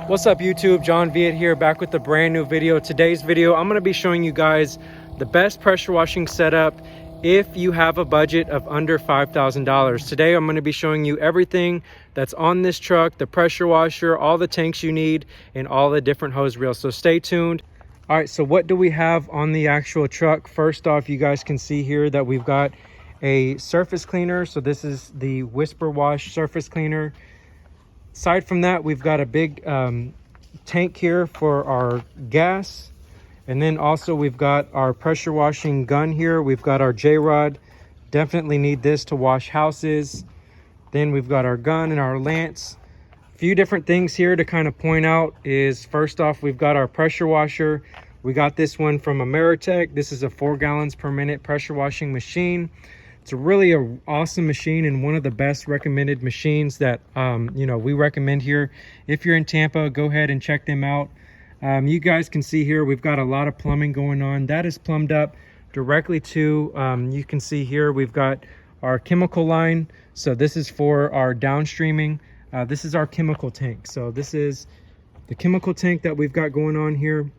What's up YouTube, John Viet here, back with a brand new video. Today's video, I'm going to be showing you guys the best pressure washing setup if you have a budget of under $5,000. Today I'm going to be showing you everything that's on this truck, the pressure washer, all the tanks you need, and all the different hose reels. So stay tuned. All right, so what do we have on the actual truck? First off, you guys can see here that we've got a surface cleaner. So this is the Whisper Wash surface cleaner. Aside from that, we've got a big tank here for our gas. And then also we've got our pressure washing gun here. We've got our J-rod. Definitely need this to wash houses. Then we've got our gun and our lance. A few different things here to kind of point out is, first off, we've got our pressure washer. We got this one from Ameritech. This is a 4 gallons per minute pressure washing machine. It's really an awesome machine and one of the best recommended machines that we recommend here. If you're in Tampa, go ahead and check them out. You guys can see here we've got a lot of plumbing going on. That is plumbed up directly to, you can see here we've got our chemical line. So this is for our downstreaming. This is our chemical tank. So this is the chemical tank that we've got going on here.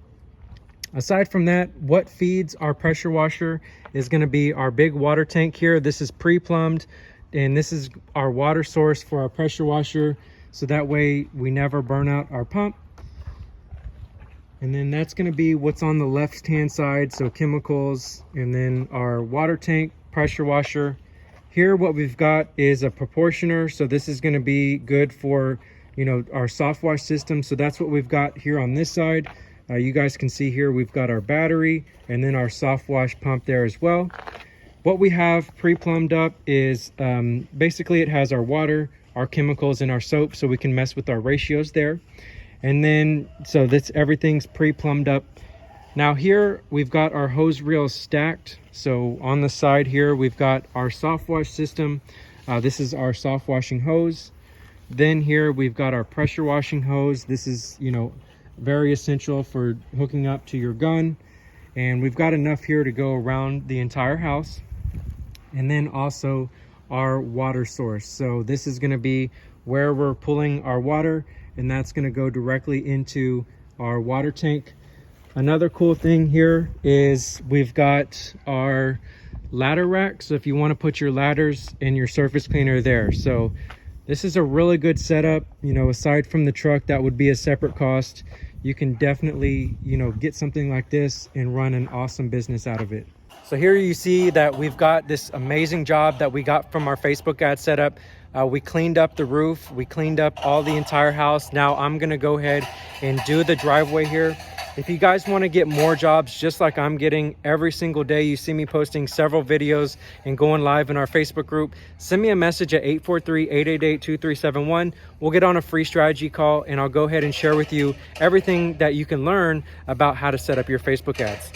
Aside from that, what feeds our pressure washer is going to be our big water tank here. This is pre-plumbed, and this is our water source for our pressure washer, so that way we never burn out our pump. And then that's going to be what's on the left hand side, so chemicals, and then our water tank, pressure washer. Here what we've got is a proportioner, so this is going to be good for our soft wash system. So that's what we've got here on this side. You guys can see here we've got our battery and then our soft wash pump there as well. What we have pre-plumbed up is basically it has our water, our chemicals, and our soap, so we can mess with our ratios there. And then so this everything's pre-plumbed up. Now here we've got our hose reels stacked. So on the side here we've got our soft wash system. This is our soft washing hose. Then here we've got our pressure washing hose. This is very essential for hooking up to your gun, and we've got enough here to go around the entire house. And then also our water source, so this is going to be where we're pulling our water, and that's going to go directly into our water tank. Another cool thing here is we've got our ladder rack, so if you want to put your ladders and your surface cleaner there. So this is a really good setup. Aside from the truck, that would be a separate cost. You can definitely get something like this and run an awesome business out of it. So here you see that we've got this amazing job that we got from our Facebook ad setup. We cleaned up the roof, we cleaned up all the entire house. Now I'm gonna go ahead and do the driveway here. If you guys want to get more jobs just like I'm getting every single day, you see me posting several videos and going live in our Facebook group, send me a message at 843-888-2371. We'll get on a free strategy call, and I'll go ahead and share with you everything that you can learn about how to set up your Facebook ads.